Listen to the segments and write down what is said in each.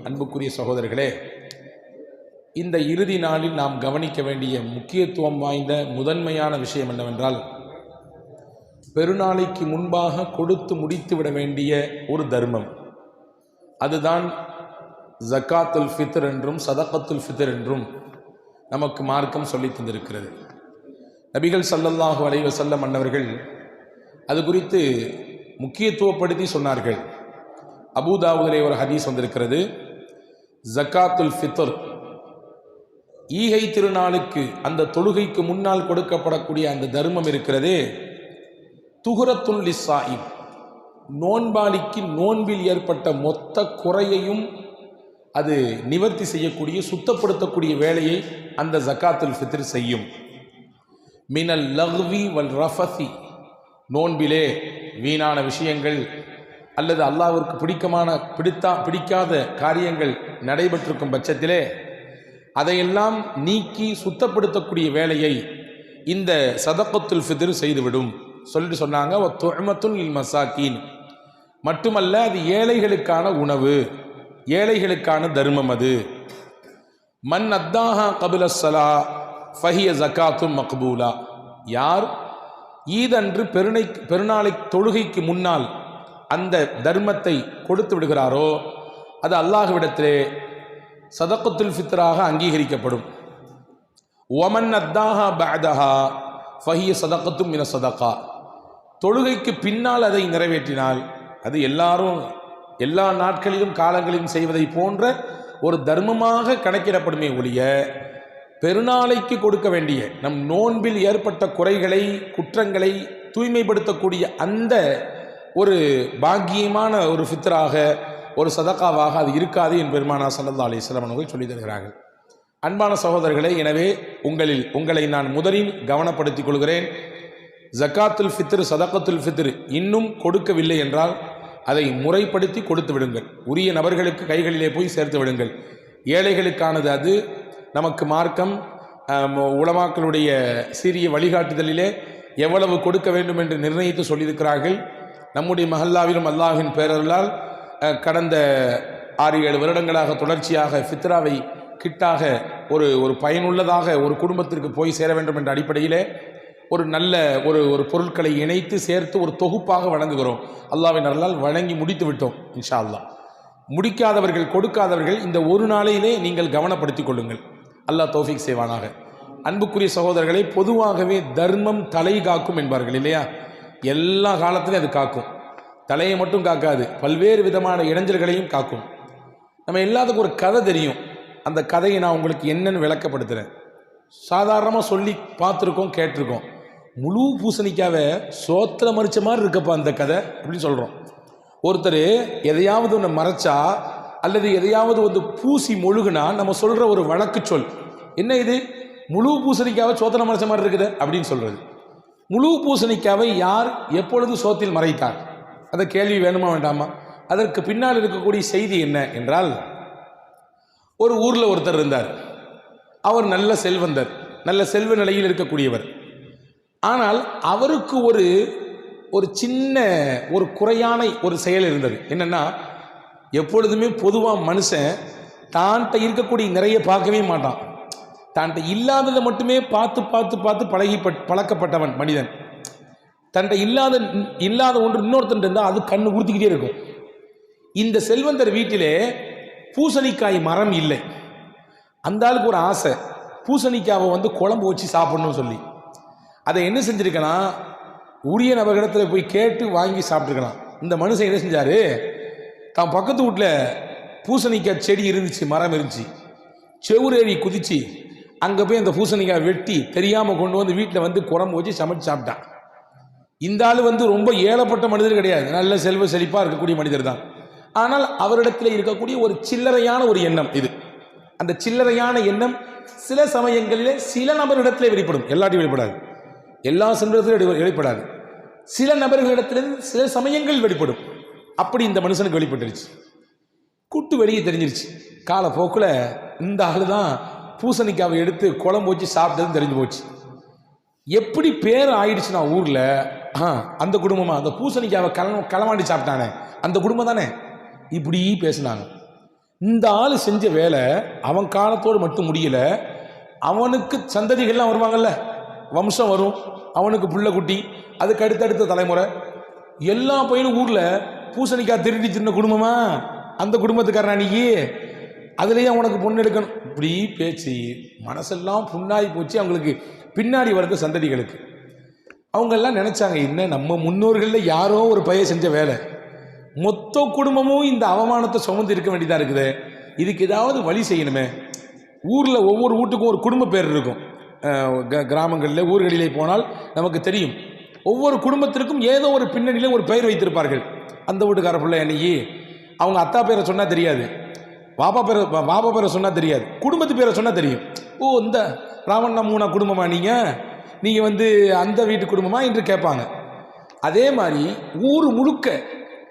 அன்புக்குரிய சகோதரர்களே, இந்த இறுதி நாளில் நாம் கவனிக்க வேண்டிய முக்கியத்துவம் வாய்ந்த முதன்மையான விஷயம் என்னவென்றால், பெருநாளைக்கு முன்பாக கொடுத்து முடித்துவிட வேண்டிய ஒரு தர்மம். அதுதான் ஜக்காத்துல் ஃபித்ர் என்றும் சதகத்துல் ஃபித்ர் என்றும் நமக்கு மார்க்கம் சொல்லி தந்திருக்கிறது. நபிகள் ஸல்லல்லாஹு அலைஹி வஸல்லம் அன்னவர்கள் அது குறித்து முக்கியத்துவப்படுத்தி சொன்னார்கள். அபூதாவுதிலே ஒரு ஹதீஸ் வந்திருக்கிறது. ஜக்காத்துல் ஃபித்ர், ஈகை திருநாளுக்கு அந்த தொழுகைக்கு முன்னால் கொடுக்கப்படக்கூடிய அந்த தர்மம் இருக்கிறதே, துஹ்ரத்துல் லிஸ்ஸாயிம், நோன்பாளிக்கு நோன்பில் ஏற்பட்ட மொத்த குறையையும் அது நிவர்த்தி செய்யக்கூடிய, சுத்தப்படுத்தக்கூடிய வேலையை அந்த ஜக்காத்துல் ஃபித்ர் செய்யும். மினல் லஹ்வி வல் ரஃபசி, நோன்பிலே வீணான விஷயங்கள் அல்லது அல்லாஹ்விற்கு பிடிக்காத காரியங்கள் நடைபெற்றிருக்கும் பட்சத்திலே அதையெல்லாம் நீக்கி சுத்தப்படுத்தக்கூடிய வேலையை இந்த சதகத்துல் ஃபித்ர் செய்துவிடும் சொல்லிட்டு சொன்னாங்க. துஅமத்துன் லில் மசாக்கீன், மட்டுமல்ல அது ஏழைகளுக்கான உணவு, ஏழைகளுக்கான தர்மம். அது மன் அத்தாஹா கபில ஸலா ஃபஹிய ஜகாத்தும் மக்பூலா, யார் ஈதன்று பெருநாளை தொழுகைக்கு முன்னால் அந்த தர்மத்தை கொடுத்து விடுகிறாரோ அது அல்லாஹ்விடத்திலே சதகத்துல் ஃபித்ராக அங்கீகரிக்கப்படும். ஒமன் அத்தாஹா பஅதஹா ஃபஹிய சதகத்தும் மின சதகா, தொழுகைக்கு பின்னால் அதை நிறைவேற்றினால் அது எல்லாரும் எல்லா நாட்களிலும் காலங்களிலும் செய்வதை போன்ற ஒரு தர்மமாக கணக்கிடப்படுமே ஒழிய, பெருநாளைக்கு கொடுக்க வேண்டிய நம் நோன்பில் ஏற்பட்ட குறைகளை குற்றங்களை தூய்மைப்படுத்தக்கூடிய அந்த ஒரு பாக்கியமான ஒரு ஃபித்ராக, ஒரு சதகாவாக அது இருக்காது என்று பெருமானார் ஸல்லல்லாஹு அலைஹி வஸல்லம் அவர்கள் சொல்லி தருகிறார்கள். அன்பான சகோதரர்களே, எனவே உங்களை நான் முதலில் கவனப்படுத்திக் கொள்கிறேன். ஜக்காத்துல் ஃபித்ர் சதகத்துல் ஃபித்ர் இன்னும் கொடுக்கவில்லை என்றால் அதை முறைப்படுத்தி கொடுத்து விடுங்கள். உரிய நபர்களுக்கு கைகளிலே போய் சேர்த்து விடுங்கள். ஏழைகளுக்கானது அது. நமக்கு மார்க்கம் உலமாக்களுடைய சீரிய வழிகாட்டுதலிலே எவ்வளவு கொடுக்க வேண்டும் என்று நிர்ணயித்து சொல்லியிருக்கிறார்கள். நம்முடைய மஹல்லாவிலும் அல்லாஹின் பேரர்களால் கடந்த 6-7 வருடங்களாக தொடர்ச்சியாக ஃபித்ராவை கிட்டாக ஒரு பயனுள்ளதாக ஒரு குடும்பத்திற்கு போய் சேர வேண்டும் என்ற அடிப்படையிலே ஒரு நல்ல ஒரு பொருட்களை இணைத்து சேர்த்து ஒரு தொகுப்பாக வழங்குகிறோம். அல்லாஹ்வின் அருளால் வழங்கி முடித்து விட்டோம் இன்ஷா அல்லாஹ். முடிக்காதவர்கள், கொடுக்காதவர்கள் இந்த ஒரு நாளையிலே நீங்கள் கவனப்படுத்திக் கொள்ளுங்கள். அல்லாஹ் தௌஃபீக் செய்வானாக. அன்புக்குரிய சகோதரர்களை, பொதுவாகவே தர்மம் தலை காக்கும் என்பார்கள் இல்லையா? எல்லா காலத்திலும் அது காக்கும். தலையை மட்டும் காக்காது, பல்வேறு விதமான இடைஞ்சல்களையும் காக்கும். நம்ம எல்லாத்துக்கும் ஒரு கதை தெரியும். அந்த கதையை நான் உங்களுக்கு என்னன்னு விளக்கப்படுத்துகிறேன். சாதாரணமாக சொல்லி பார்த்துருக்கோம், கேட்டிருக்கோம். முழு பூசணிக்காவை சோத்தில் மறிச்ச மாதிரி இருக்கப்பா அந்த கதை அப்படின்னு சொல்கிறோம். ஒருத்தர் எதையாவது ஒன்று மறைச்சா அல்லது எதையாவது வந்து பூசி மொழுகுனா நம்ம சொல்கிற ஒரு வழக்கு சொல் என்ன, இது முழு பூசணிக்காவை சோத்தில் மறைச்ச மாதிரி இருக்குது அப்படின்னு சொல்கிறது. முழு பூசணிக்காவை யார் எப்பொழுது சோத்தில் மறைத்தார்? அந்த கேள்வி வேணுமா வேண்டாமா? அதற்கு பின்னால் இருக்கக்கூடிய செய்தி என்ன என்றால், ஒரு ஊரில் ஒருத்தர் இருந்தார். அவர் நல்ல செல்வந்தர், நல்ல செல்வ நிலையில் இருக்கக்கூடியவர். ஆனால் அவருக்கு ஒரு சின்ன ஒரு குறையான ஒரு செயல் இருந்தது. என்னென்னா, எப்பொழுதுமே பொதுவாக மனுஷன் தான்கிட்ட இருக்கக்கூடிய நிறைய பார்க்கவே மாட்டான். தான்கிட்ட இல்லாததை மட்டுமே பார்த்து பார்த்து பார்த்து பழக்கப்பட்டவன் மனிதன். தன்கிட்ட இல்லாத ஒன்று இன்னொருத்தன் இருந்தால் அது கண்ணு உறுத்திக்கிட்டே இருக்கும். இந்த செல்வந்தர் வீட்டிலே பூசணிக்காய் மரம் இல்லை. அந்த ஆளுக்கு ஒரு ஆசை, பூசணிக்காவை வந்து குழம்பு வச்சு சாப்பிடணும்னு சொல்லி. அதை என்ன செஞ்சிருக்கலாம், உரிய நபர்களிடத்தில் போய் கேட்டு வாங்கி சாப்பிட்டுருக்கலாம். இந்த மனுஷன் என்ன செஞ்சார், தான் பக்கத்து வீட்டில் பூசணிக்காய் செடி இருந்துச்சு, மரம் இருந்துச்சு, செவுரேறி குதிச்சு அங்கே போய் அந்த பூசணிக்காய் வெட்டி தெரியாமல் கொண்டு வந்து வீட்டில் வந்து குழம்பு வச்சு சமைச்சு சாப்பிட்டான். இந்த ஆள் வந்து ரொம்ப ஏழப்பட்ட மனிதர் கிடையாது, நல்ல செல்வ செழிப்பாக இருக்கக்கூடிய மனிதர் தான். ஆனால் அவரிடத்தில் இருக்கக்கூடிய ஒரு சில்லறையான ஒரு எண்ணம் இது. அந்த சில்லறையான எண்ணம் சில சமயங்களிலே சில நபர்களிடத்திலே வெளிப்படும், எல்லாத்தையும் வெளிப்படாது, எல்லா செல்வத்திலும் வெளிப்படாது. சில நபர்களிடத்திலிருந்து சில சமயங்கள் வெளிப்படும். அப்படி இந்த மனுஷனுக்கு வெளிப்பட்டுருச்சு. கூட்டு வெளியே தெரிஞ்சிருச்சு. காலப்போக்கில் இந்த ஆள் தான் பூசணிக்காவை எடுத்து குழம்பு வச்சு சாப்பிட்டதுன்னு தெரிஞ்சு போச்சு. எப்படி பேர் ஆயிடுச்சுன்னா ஊரில், அந்த குடும்பமா, அந்த பூசணிக்காவை களவாண்டி சாப்பிட்டானே அந்த குடும்பம் தானே, இப்படி பேசினாங்க. இந்த ஆள் செஞ்ச வேலை அவன் காலத்தோடு மட்டும் முடியல, அவனுக்கு சந்ததிகள்லாம் வருவாங்கல்ல, வம்சம் வரும், அவனுக்கு புள்ள குட்டி, அதுக்கு அடுத்தடுத்த தலைமுறை எல்லா பையனும் ஊரில் பூசணிக்காய் திருடி தின்ன குடும்பமா அந்த குடும்பத்துக்காரன் அன்னைக்கு அதுலேயே அவனுக்கு பொண்ணு எடுக்கணும். இப்படி பேச்சு மனசெல்லாம் புண்ணாகி போச்சு அவங்களுக்கு, பின்னாடி வரது சந்ததிகளுக்கு. அவங்கெல்லாம் நினச்சாங்க, என்ன நம்ம முன்னோர்களில் யாரோ ஒரு பையன் செஞ்ச வேலை, மொத்த குடும்பமும் இந்த அவமானத்தை சுமந்து இருக்க வேண்டியதாக இருக்குது, இதுக்கு ஏதாவது வழி செய்யணுமே. ஊரில் ஒவ்வொரு வீட்டுக்கும் ஒரு குடும்ப பேர் இருக்கும். கிராமங்களில் ஊர்களிலே போனால் நமக்கு தெரியும், ஒவ்வொரு குடும்பத்திற்கும் ஏதோ ஒரு பின்னணியில் ஒரு பெயர் வைத்திருப்பார்கள். அந்த வீட்டுக்கார பிள்ளை அன்னைக்கு அவங்க அத்தா பேரை சொன்னால் தெரியாது, பாப்பா பேரை சொன்னால் தெரியாது, குடும்பத்து பேரை சொன்னால் தெரியும். ஓ, இந்த ராவண்ணா மூணா குடும்பமா நீங்கள் வந்து அந்த வீட்டு குடும்பமா என்று கேட்பாங்க. அதே மாதிரி ஊர் முழுக்க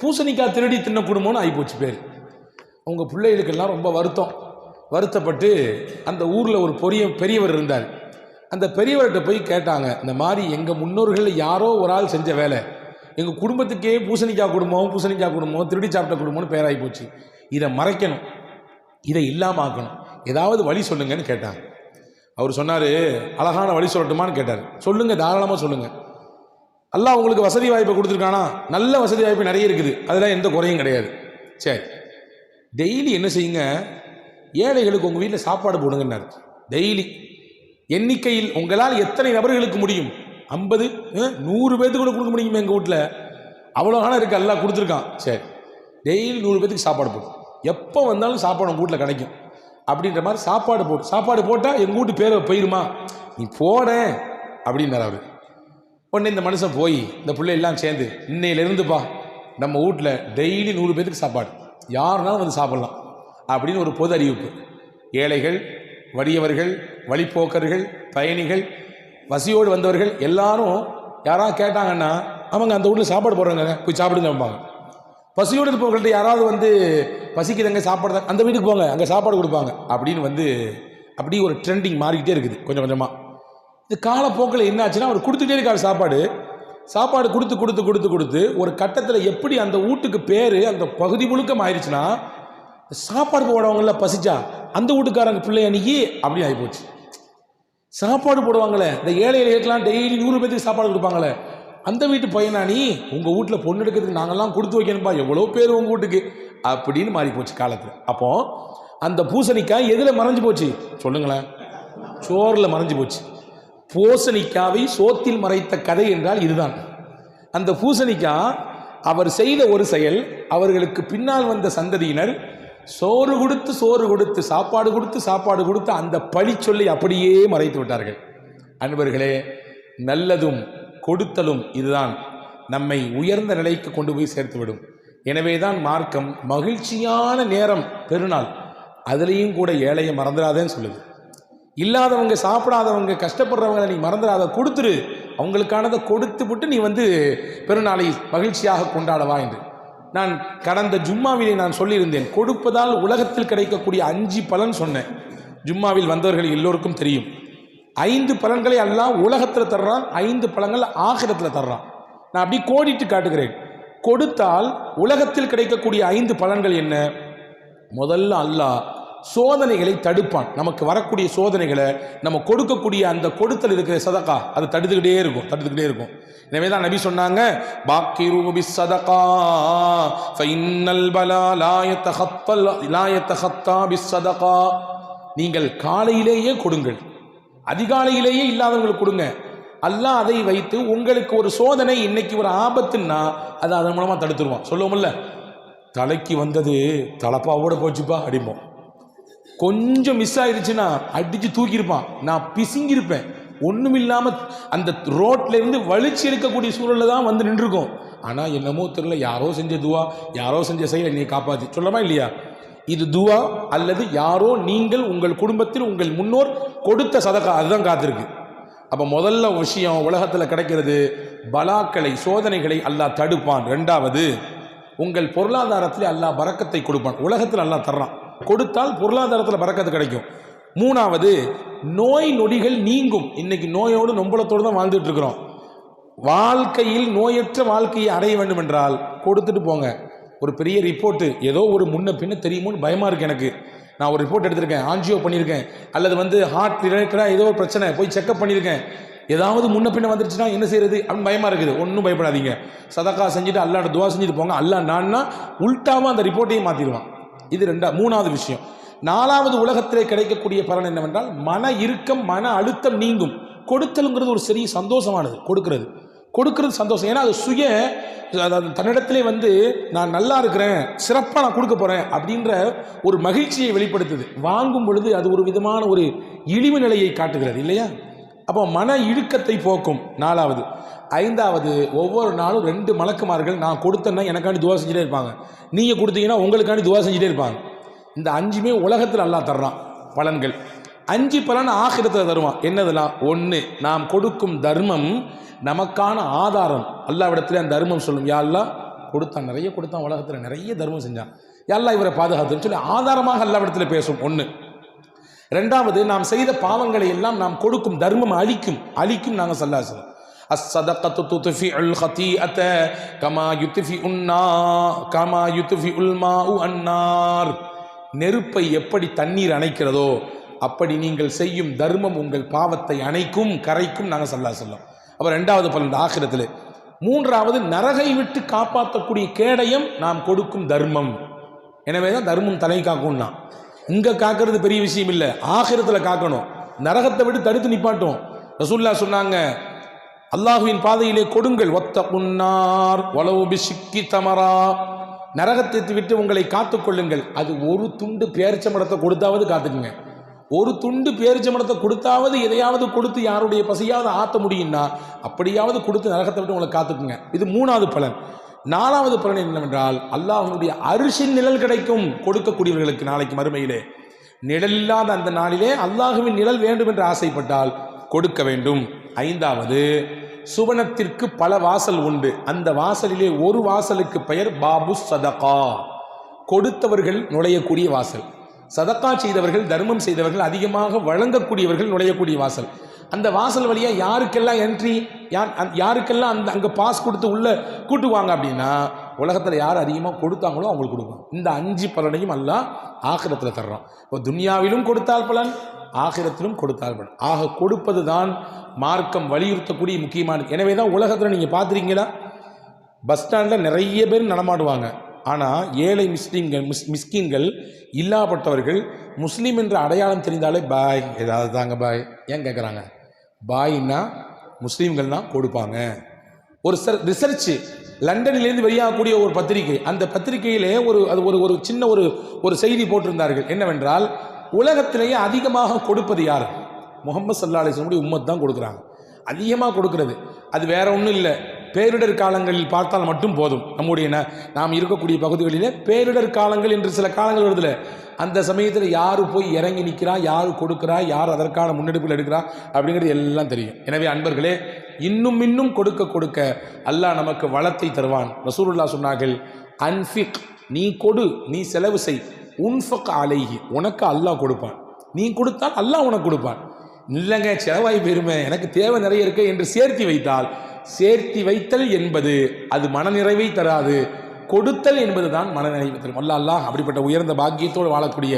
பூசணிக்காய் திருடி தின்ன குடும்பம்னு ஆகிப்போச்சு பேர். அவங்க பிள்ளைகளுக்கெல்லாம் ரொம்ப வருத்தப்பட்டு அந்த ஊரில் ஒரு பெரியவர் இருந்தார். அந்த பெரியவர்கிட்ட போய் கேட்டாங்க, இந்த மாதிரி எங்கள் முன்னோர்களில் யாரோ ஒரு ஆள் செஞ்ச வேலை, எங்கள் குடும்பத்துக்கே பூசணிக்காய் குடும்பம் திருடி சாப்பிட்ட குடும்பம்னு பேராகி போச்சு, இதை மறைக்கணும், இதை இல்லாமல் ஆக்கணும், ஏதாவது வழி சொல்லுங்கன்னு கேட்டாங்க. அவர் சொன்னார், அழகான வழி சொல்லட்டுமான்னு கேட்டார். சொல்லுங்கள், தாராளமாக சொல்லுங்கள். அல்லாஹ் உங்களுக்கு வசதி வாய்ப்பை கொடுத்துருக்கானா? நல்ல வசதி வாய்ப்பு நிறைய இருக்குது, அதெல்லாம் எந்த குறையும் கிடையாது. சரி, டெய்லி என்ன செய்யுங்க, ஏழைகளுக்கு உங்கள் வீட்டில் சாப்பாடு போடுங்கன்னாரு. டெய்லி எண்ணிக்கையில் உங்களால் எத்தனை நபர்களுக்கு முடியும், 50 100 பேர்த்துக்கு கூட கொடுக்க முடியுமே, எங்கள் வீட்டில் அவ்வளோகான இருக்குது, எல்லாம் கொடுத்துருக்கான். சரி, டெய்லி 100 பேர்த்துக்கு சாப்பாடு போடும், எப்போ வந்தாலும் சாப்பாடு உங்கள் வீட்டில் கிடைக்கும் அப்படின்ற மாதிரி சாப்பாடு போட்டால் எங்கள் வீட்டு பேரை போயிருமா, நீ போட அப்படின்னார் அவர். உடனே இந்த மனுஷன் போய் இந்த பிள்ளையெல்லாம் சேர்ந்து, இன்னையிலிருந்துப்பா நம்ம வீட்டில் டெய்லி 100 பேர்த்துக்கு சாப்பாடு, யாருனாலும் வந்து சாப்பிட்லாம் அப்படின்னு ஒரு பொது அறிவிப்பு. ஏழைகள், வறியவர்கள், வழிப்போக்கர்கள், பயணிகள், வசியோடு வந்தவர்கள் எல்லாரும் யாராவது கேட்டாங்கன்னா அவங்க அந்த வீட்டில் சாப்பாடு போடுறாங்க, போய் சாப்பிடுங்க வைப்பாங்க. பசியோடு இருப்பவர்கள்ட்ட யாராவது வந்து பசிக்குதுங்க சாப்பாடு தான், அந்த வீட்டுக்கு போங்க, அங்கே சாப்பாடு கொடுப்பாங்க அப்படின்னு வந்து அப்படி ஒரு ட்ரெண்டிங் மாறிக்கிட்டே இருக்குது கொஞ்சம் கொஞ்சமாக. இது காலப்போக்கில் என்ன ஆச்சுன்னா, அவர் கொடுத்துட்டே இருக்காரு சாப்பாடு கொடுத்து ஒரு கட்டத்தில் எப்படி அந்த வீட்டுக்கு பேர் அந்த பகுதி முழுக்க ஆயிடுச்சுன்னா, சாப்பாடு போடுவாங்கள்ல பசிச்சா அந்த வீட்டுக்காரங்க பிள்ளை அன்னைக்கு அப்படி ஆகிப்போச்சு. சாப்பாடு போடுவாங்களே இந்த ஏழைகளுக்கெல்லாம் டெய்லி 100 பேருக்கு சாப்பாடு கொடுப்பாங்களே, அந்த வீட்டு பையனா நீ, உங்கள் வீட்டில் பொண்ணு எடுக்கிறதுக்கு நாங்கள்லாம் கொடுத்து வைக்கணும்பா, எவ்வளோ பேர் உங்கள் வீட்டுக்கு அப்படின்னு மாறி போச்சு காலத்தில். அப்போ அந்த பூசணிக்காய் எதில் மறைஞ்சு போச்சு சொல்லுங்களேன்? சோறில் மறைஞ்சு போச்சு. பூசணிக்காவை சோத்தில் மறைத்த கதை என்றால் இதுதான். அந்த பூசணிக்காய் அவர் செய்த ஒரு செயல், அவர்களுக்கு பின்னால் வந்த சந்ததியினர் சோறு கொடுத்து சாப்பாடு கொடுத்து அந்த பழி சொல்லி அப்படியே மறைத்து விட்டார்கள். அன்பர்களே, நல்லதும் கொடுத்தலும் இதுதான் நம்மை உயர்ந்த நிலைக்கு கொண்டு போய் சேர்த்துவிடும். எனவேதான் மார்க்கம் மகிழ்ச்சியான நேரம் பெருநாள், அதுலேயும் கூட ஏழையை மறந்துடாதேன்னு சொல்லுது. இல்லாதவங்க, சாப்பிடாதவங்க, கஷ்டப்படுறவங்களை நீ மறந்துடாத, கொடுத்துரு, அவங்களுக்கானதை கொடுத்து விட்டு நீ வந்து பெருநாளை மகிழ்ச்சியாக கொண்டாடவா என்று. நான் கடந்த ஜும்மாவிலே நான் சொல்லியிருந்தேன், கொடுப்பதால் உலகத்தில் கிடைக்கக்கூடிய 5 பலன் சொன்னேன். ஜும்மாவில் வந்தவர்கள் எல்லோருக்கும் தெரியும். 5 பலன்களை அல்லாஹ் உலகத்தில் தர்றான், 5 பலன்கள் ஆகிரத்தில் தர்றான். நான் அப்படி கோடிட்டு காட்டுகிறேன். கொடுத்தால் உலகத்தில் கிடைக்கக்கூடிய 5 பலன்கள் என்ன? முதல்ல அல்லாஹ் சோதனைகளை தடுப்பான். நமக்கு வரக்கூடிய சோதனைகளை நம்ம கொடுக்கக்கூடிய அந்த கொடுத்தல் இருக்கிற சதகா அது தடுத்துக்கிட்டே இருக்கும். எனவே தான் நபி சொன்னாங்க, பாக்கிரு பிஸ்ஸதகா ஃபஇன்னல் பலா லா யதகத்தா பிஸ்ஸதகா. நீங்கள் காலையிலேயே கொடுங்கள், அதிகாலையிலேயே இல்லாதவங்களுக்கு கொடுங்க. அல்லாஹ் அதை வைத்து உங்களுக்கு ஒரு சோதனை, இன்னைக்கு ஒரு ஆபத்துன்னா அது அதன் மூலமாக தடுத்துருவான். சொல்லுவோம்ல, தலைக்கு வந்தது தலப்பாவோட போச்சுப்பா அடிப்போம். கொஞ்சம் மிஸ் ஆயிடுச்சுன்னா அடித்து தூக்கியிருப்பான், நான் பிசுங்கிருப்பேன். ஒன்றும் இல்லாமல் அந்த ரோட்ல இருந்து வலிச்சு எடுக்கக்கூடிய சூழலில் தான் வந்து நின்றுருக்கோம். ஆனால் என்னமோ தெரியல, யாரோ செஞ்ச துவா, யாரோ செஞ்ச செயலை நீ காப்பாற்றி சொல்லமா இல்லையா? இது துவா அல்லது யாரோ நீங்கள் உங்கள் குடும்பத்தில் உங்கள் முன்னோர் கொடுத்த சதகா, அதுதான் காத்திருக்கு. அப்போ முதல்ல விஷயம், உலகத்தில் கிடைக்கிறது பலாக்களை, சோதனைகளை அல்லாஹ் தடுப்பான். 2வது, உங்கள் பொருளாதாரத்தில் அல்லாஹ் பரக்கத்தை கொடுப்பான். உலகத்தில் அல்லாஹ் தர்றான், கொடுத்தால் பொருளாதாரத்தில் பரக்கத்து கிடைக்கும். 3வது, நோய் நொடிகள் நீங்கும். இன்னைக்கு நோயோடு நொம்பலத்தோடு தான் வாழ்ந்துட்டு இருக்கிறோம். வாழ்க்கையில் நோயற்ற வாழ்க்கையை அடைய வேண்டும் என்றால் கொடுத்துட்டு போங்க. ஒரு பெரிய ரிப்போர்ட்டு ஏதோ ஒரு முன்ன பின்ன தெரியுமோன்னு பயமாக இருக்குது எனக்கு. நான் ஒரு ரிப்போர்ட் எடுத்திருக்கேன், ஆன்ஜியோ பண்ணியிருக்கேன், அல்லது வந்து ஹார்ட் ரிலேட்டடாக ஏதோ ஒரு பிரச்சனை போய் செக்அப் பண்ணியிருக்கேன், ஏதாவது முன்ன பின்ன வந்துருச்சுன்னா என்ன செய்யறது அப்படின்னு பயமாக இருக்குது. ஒன்றும் பயப்படாதீங்க, சதக்கா செஞ்சுட்டு அல்லாஹ்ட்ட துவா செஞ்சுட்டு போங்க. அல்லாஹ் நான்னா உல்டாவாக அந்த ரிப்போர்ட்டையும் மாற்றிடுவான். இது மூணாவது விஷயம். நாலாவது உலகத்திலே கிடைக்கக்கூடிய பலன் என்னவென்றால் மன இறுக்கம், மன அழுத்தம் நீங்கும். கொடுத்தலுங்கிறது ஒரு சரி சந்தோஷமானது. கொடுக்கிறது சந்தோஷம். ஏன்னா அது தன்னிடத்திலே வந்து நான் நல்லா இருக்கிறேன், சிறப்பாக நான் கொடுக்க போகிறேன் அப்படின்ற ஒரு மகிழ்ச்சியை வெளிப்படுத்துது. வாங்கும் பொழுது அது ஒரு விதமான ஒரு இழிவு நிலையை காட்டுகிறது இல்லையா? அப்போ மன இழுக்கத்தை போக்கும். நாலாவது. ஐந்தாவது, ஒவ்வொரு நாளும் 2 மலக்குமார்கள் நான் கொடுத்தேன்னா எனக்காண்டி துவா செஞ்சுட்டே இருப்பாங்க, நீங்கள் கொடுத்தீங்கன்னா உங்களுக்காண்டி துவா செஞ்சுட்டே இருப்பாங்க. இந்த 5மே உலகத்தில் அல்லாஹ் தர்றான் பலன்கள். 5 பலன் ஆகிரத்தில் தருவான். என்னதெல்லாம்? 1, நாம் கொடுக்கும் தர்மம் நமக்கான ஆதாரம். அல்லாஹ்விடத்தில் அந்த தர்மம் சொல்லும், யா அல்லாஹ் கொடுத்தான், நிறைய கொடுத்தான், உலகத்தில் நிறைய தர்மம் செஞ்சான், யா அல்லாஹ் இவரை பாதுகாத்துன்னு சொல்லி ஆதாரமாக அல்லாஹ்விடத்தில் பேசும். 1. 2வது, நாம் செய்த பாவங்களை எல்லாம் நாம் கொடுக்கும் தர்மம் அழிக்கும். நாங்கள் ஸல்லல்லாஹு அலைஹி வஸல்லம் அஸ்-ஸதகத்து துத்ஃபிஉல் ஹதீஅத கமா யுத்ஃபிஉல் மாஉ அன்னார். நெருப்பை எப்படி தண்ணீர் அணைக்கிறதோ அப்படி நீங்கள் செய்யும் தர்மம் உங்கள் பாவத்தை அணைக்கும், கரைக்கும். நாங்கள் ஸல்லல்லாஹு அலைஹி வஸல்லம். அப்போ 2வது பலன் ஆகிரத்தில். 3வது, நரகை விட்டு காப்பாற்றக்கூடிய கேடயம் நாம் கொடுக்கும் தர்மம். எனவே தான் தர்மம் தலை காக்கும்னா. இங்கே காக்கிறது பெரிய விஷயம் இல்லை, ஆகிரத்தில் காக்கணும். நரகத்தை விட்டு தடுத்து நிப்பாட்டும். ரசூலுல்லாஹ் சொன்னாங்க, அல்லாஹுவின் பாதையிலே கொடுங்கள், வத்தகுன்னார் வலவு பிஷிக்கி தமரா. நரகத்தை விட்டு உங்களை காத்துக்கொள்ளுங்கள். அது ஒரு துண்டு பேரிச்சம்பழத்தை கொடுத்தாவது காத்துக்குங்க. ஒரு துண்டு பேரிச்சம்பழத்தை கொடுத்தாவது எதையாவது கொடுத்து யாருடைய பசியாவது ஆற்ற முடியும்னா அப்படியாவது கொடுத்து நரகத்தை விட்டு உங்களை காத்துக்குங்க. இது 3வது பலன். 4வது பலன் என்னவென்றால் அல்லாஹ்வுடைய அரிசின் நிழல் கிடைக்கும் கொடுக்கக்கூடியவர்களுக்கு. நாளைக்கு மறுமையிலே நிழல் இல்லாத அந்த நாளிலே அல்லாஹ்வின் நிழல் வேண்டும் என்று ஆசைப்பட்டால் கொடுக்க வேண்டும். 5வது, சுவனத்திற்கு பல வாசல் உண்டு. அந்த வாசலிலே ஒரு வாசலுக்கு பெயர் பாபு சதகா, கொடுத்தவர்கள் நுழையக்கூடிய வாசல். சதக்கா செய்தவர்கள், தர்மம் செய்தவர்கள், அதிகமாக வழங்கக்கூடியவர்கள் நுழையக்கூடிய வாசல். அந்த வாசல் வழியாக யாருக்கெல்லாம் என்ட்ரி, யாருக்கெல்லாம் அங்கே பாஸ் கொடுத்து உள்ளே கூட்டுவாங்க அப்படின்னா உலகத்தில் யார் அதிகமாக கொடுத்தாங்களோ அவங்களுக்கு கொடுப்பாங்க. இந்த 5 பலனையும் அல்லாஹ் ஆகிரத்தில் தர்றான். இப்போ துன்யாவிலும் கொடுத்தால் பலன், ஆகிரத்திலும் கொடுத்தால் பலன். ஆக கொடுப்பது தான் மார்க்கம் வலியுறுத்தக்கூடிய முக்கியமானது. எனவே தான் உலகத்தில் நீங்கள் பார்த்துருக்கீங்களா, பஸ் ஸ்டாண்டில் நிறைய பேர் நடமாடுவாங்க. ஆனால் ஏழை மிஸ்கீன்கள் இல்லாப்பட்டவர்கள் முஸ்லீம் என்ற அடையாளம் தெரிந்தாலே பாய் ஏதாவது தாங்க பாய் ஏன் கேட்குறாங்க. பாய்னா முஸ்லீம்கள் தான் கொடுப்பாங்க. ஒரு ரிசர்ச் லண்டனிலேருந்து வெளியாகக்கூடிய ஒரு பத்திரிகை, அந்த பத்திரிகையிலே ஒரு சின்ன ஒரு செய்தி போட்டிருந்தார்கள். என்னவென்றால், உலகத்திலேயே அதிகமாக கொடுப்பது யார்? முஹம்மது ஸல்லல்லாஹு அலைஹி வஸல்லம் உம்மத் தான் கொடுக்குறாங்க. அதிகமாக கொடுக்கிறது அது வேற ஒன்றும் இல்லை, பேரிடர் காலங்களில் பார்த்தால் மட்டும் போதும். நம்முடைய நாம் இருக்கக்கூடிய பகுதிகளிலே பேரிடர் காலங்கள் என்று சில காலங்கள் வருதுல, அந்த சமயத்தில் யார் போய் இறங்கி நிற்கிறா, யார் கொடுக்குறா, யார் அதற்கான முன்னெடுப்பில் எடுக்கிறா அப்படிங்கிறது எல்லாம் தெரியும். எனவே அன்பர்களே, இன்னும் கொடுக்க அல்லாஹ் நமக்கு வளத்தை தருவான். ரசூலுல்லாஹ் சொன்னார்கள், அன்ஃபிக், நீ கொடு, நீ செலவு செய், உன்ஃபக் அலைஹி, உனக்கு அல்லாஹ் கொடுப்பான். நீ கொடுத்தால் அல்லாஹ் உனக்கு கொடுப்பான். இல்லைங்க செலவாய் பெருமை, எனக்கு தேவை நிறைய இருக்கு என்று சேர்த்தி வைத்தல் என்பது அது மனநிறைவை தராது. கொடுத்தல் என்பதுதான் மனநிறைவை தரும். அல்லாஹ் அப்படிப்பட்ட உயர்ந்த பாக்கியத்தோடு வாழக்கூடிய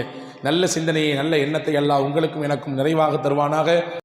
நல்ல சிந்தனையை, நல்ல எண்ணத்தை அல்லாஹ் உங்களுக்கும் எனக்கும் நிறைவாக தருவானாக.